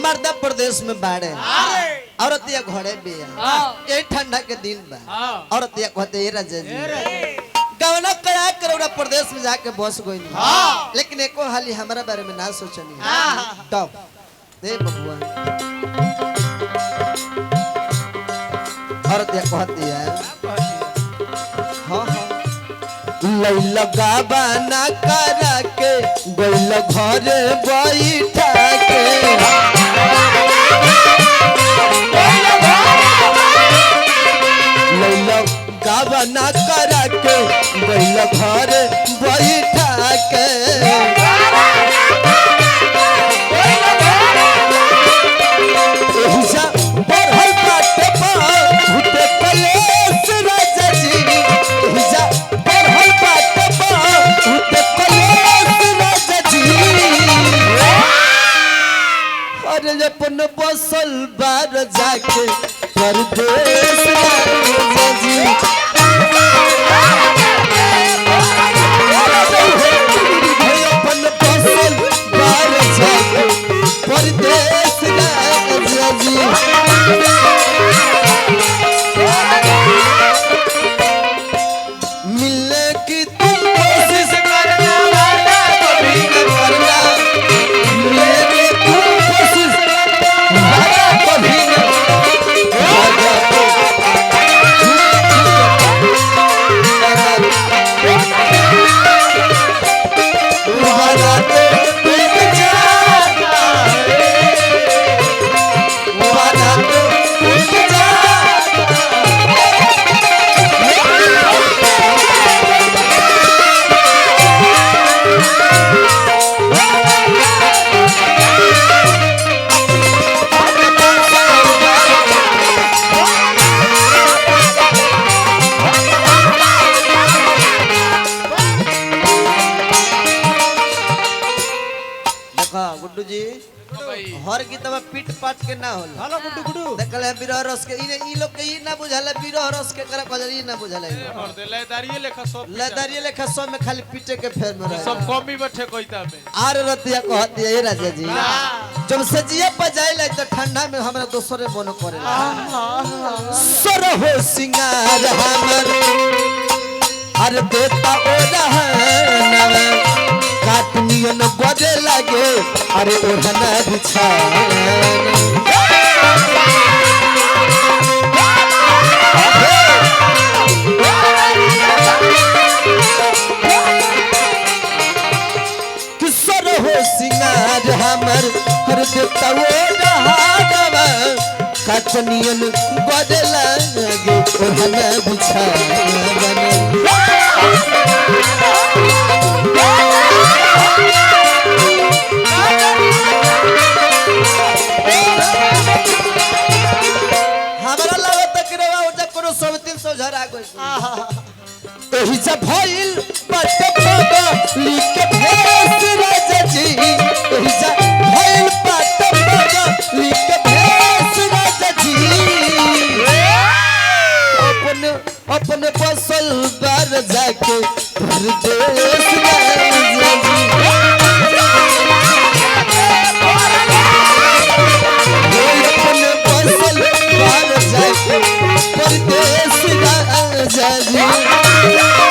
मर्दा प्रदेश में बाड़े औरत या घोड़े भी ये ठंडा के दिन बा औरत या कहते ये राजा जी गवना करा करोड़ा प्रदेश में जाके बस गई लेकिन एको हाली हमारा बारे में ना सोचनी तब दे बबुआ औरत या कहती है हाँ हाँ लैला गाबना करा के गइल घर बैठा के लैला गाबना करा के गइल घर बैठा के एहिजा बढ़ल बाटे भूते कलेश राजा जी एहिजा बढ़ल बाटे भूते कलेश राजा जी अरे अपन बसल बार जाके परदेश राजा जी अपन बसल बार जाके परदेश राजा जी मिलने की तुम कोशिश करना वादा कभी न करना मिलने की तुम कोशिश वादा कभी न वादा तो टूट जाता है वादा तो टूट जाता गुड्डू जी हर गीतवा पीट पाट के ना होला हेलो गुड्डू गुड्डू देखले बिरह रस के ई लोग के ई ना बुझाला बिरह रस के करा कजर ई ना बुझाला और दे लेदारिये लेखा सब में खाली पीटे के फेर में रहे सब कमी बैठे कोईता में आर रतिया कहती है राजा जी जब सजिया बजाइले तो ठंडा में हमरा दोसरे मन करेला सर हो सिंगार हमर अरे देता ओ रहना काटनियन बजे लगे अरे ओढ़ना बिछाना किसर हो सिंगार हमर हर देता ओ रहना काटनियन बजे लगे ओढ़ना बिछाना हमारा लागत कि रवा उजा करो 350 झरा गई एही से भइल बाटे पगा लिख भेस राजा जी एही से भइल बाटे पगा लिख भेस राजा जी अपने फसल बार जाके परदेश राजा जी अपने फसल बार जाके परदेश राजा जी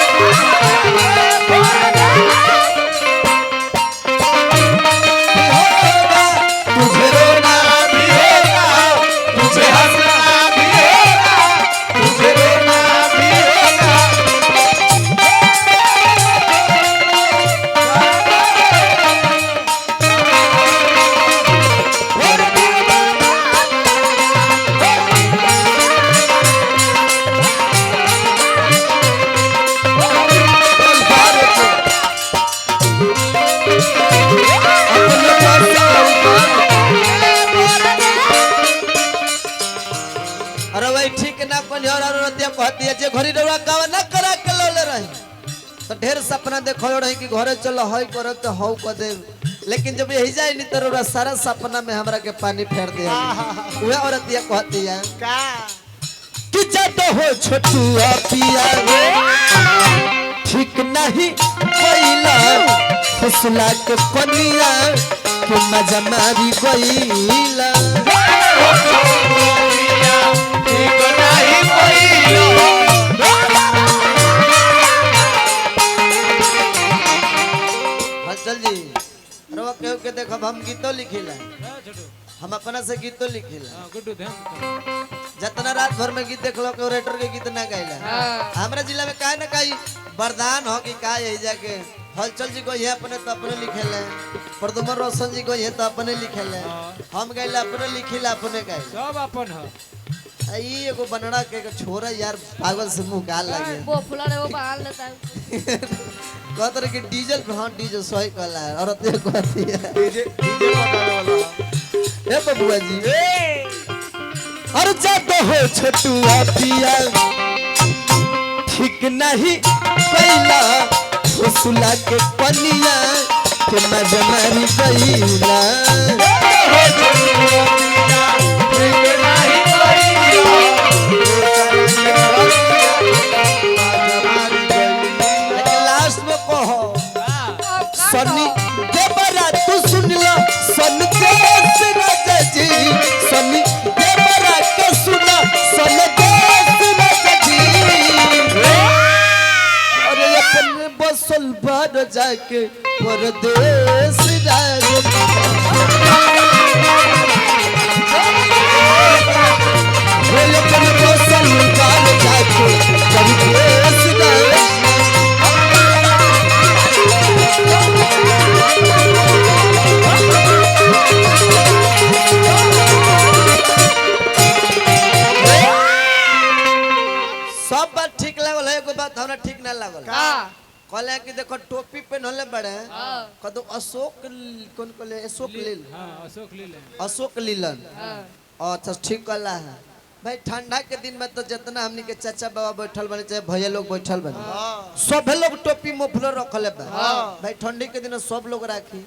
तुझे रोना भी होगा तुझे हंसना भी होगा तुझे रोना भी होगा अरे भाई ठीक ना कोनी और रतिया कहती है जे घरी रवा गावा ना करा के लले रही तो ढेर सपना देखो रही कि घरे चलो हई करब तो हौ क दे लेकिन जब यही जाए नहीं तो सारा सपना में हमरा के पानी फेर दे उहे औरतिया कहती है का कि जब हो छोटुआ पिया ठीक नहीं कोइला फसला के कनिया के मजा मारी गईला चल जी रवा केहू के देखो हम गीतो लिखिला हम अपना से गीतो लिखिला जितना रात भर में गीत देखलो के रेटर के गीत ना गाइला हमरा जिला में काहे ना काई वरदान हो कि का यही जाके हलचल जी को ये अपने तो अपने लिखेले प्रदुमन रोशन जी को ये तो अपने लिखेले हम गाइला अपने लिखिला अपने गाइला सब अपन है ई एगो बनड़ा के छोरा यार पागल से मुंह गाल लागे वो फुला रे वो बाल लेता है कहतर के डीजल पे हां डीजल सही कहला है और ते कहती है डीजे पकाने वाला ए बबुआ जी अरे जादो हो छोटुआ पिया ठीक नहीं कैला फुसला के पनिया के मजा मारी गईला लास्ट में कहो सन्नी देवरा तू सुन लो सन देश राजा जी सन्नी देवरा के सुना सन देश राजा जी अरे अपने बसल बार जाके परदेश राजा बोले अपने बसल बार जाके परदेश राजा सब बात ठीक लागल है एगो बात हमरा ठीक ना लागल कहले कि देखो टोपी पहनले बड़े कदो अशोक कौन कहले अशोक लील हां अशोक लीलन अशोक लीलन अच्छा ठीक कहला है भाई ठंडा के दिन में तो जितना हमनी के चाचा बाबा बैठल बने चाहे भैया लोग बैठल बने सब लोग टोपी मुफलर रखले बा भाई ठंडी के दिन सब लोग राखी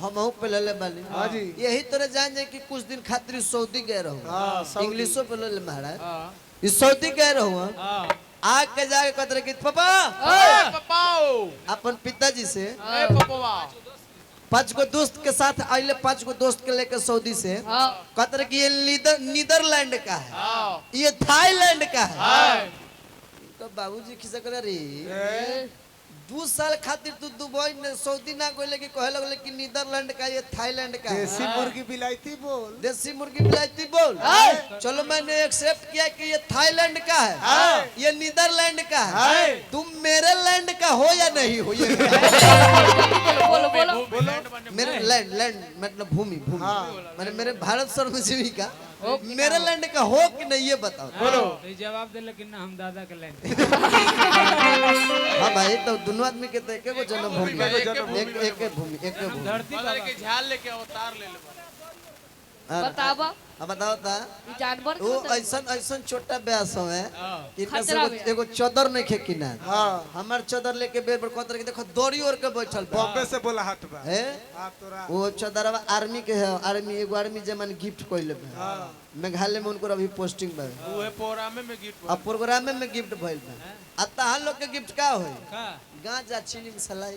हमहू पे ले बानी यही तरह जान जाए कि कुछ दिन खातिर सऊदी गए रहो इंग्लिशो पे ले महाराज इस सऊदी गए रहो आग के जाके कहते कि पापा अपन पिताजी से 5 गो दोस्त के साथ आइले 5 गो दोस्त के लेकर सऊदी से कहते कि ये नीदरलैंड का है ये थाईलैंड का है तो बाबूजी खिसा करे रे 2 साल खातिर तू दुबई ने सऊदी ना कोई लेके कहे लगले कि नीदरलैंड का ये थाईलैंड का देसी मुर्गी बिलायती बोल देसी मुर्गी बिलायती बोल चलो मैंने एक्सेप्ट किया कि ये थाईलैंड का है ये नीदरलैंड का है तुम मेरे लैंड का हो या नहीं हो ये बोलो मेरे लैंड मतलब भूमि मैंने मेरे भारत सर्वजीवी का मेरे लैंड का हो कि नहीं ये बताओ बोलो जवाब दे लेकिन ना हम दादा के लाइन हाँ भाई तो दोनों आदमी के तो एक एगो जन्मभूमि एक भूमि धरती पर के झाल लेके अवतार ले ले बतावा अब बताओ ता ई जानवर वो ऐसा छोटा ब्यास है कि खतरा में। एगो चदर नहीं खे किना हमार चदर लेके बेर पर कहतर के देखो दौड़ी ओर के बैठल बा बॉम्बे से बोला हट बा है हां तोरा वो चदरवा आर्मी के है आर्मी एगो आर्मी जमन गिफ्ट कइले बा मेघालय में उनको अभी पोस्टिंग बा उहे प्रोग्राम में गिफ्ट अब प्रोग्राम में गिफ्ट भइल बा आ तहां लोग के गिफ्ट का होई का गांजा चीनी मसालाई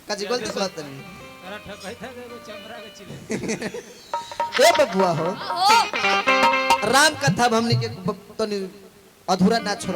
काजी गलती बात नहीं तोरा ठकई था एगो चमड़ा के चिले ए बबुआ हो राम कथा हमनी के तनी अधूरा ना छोड़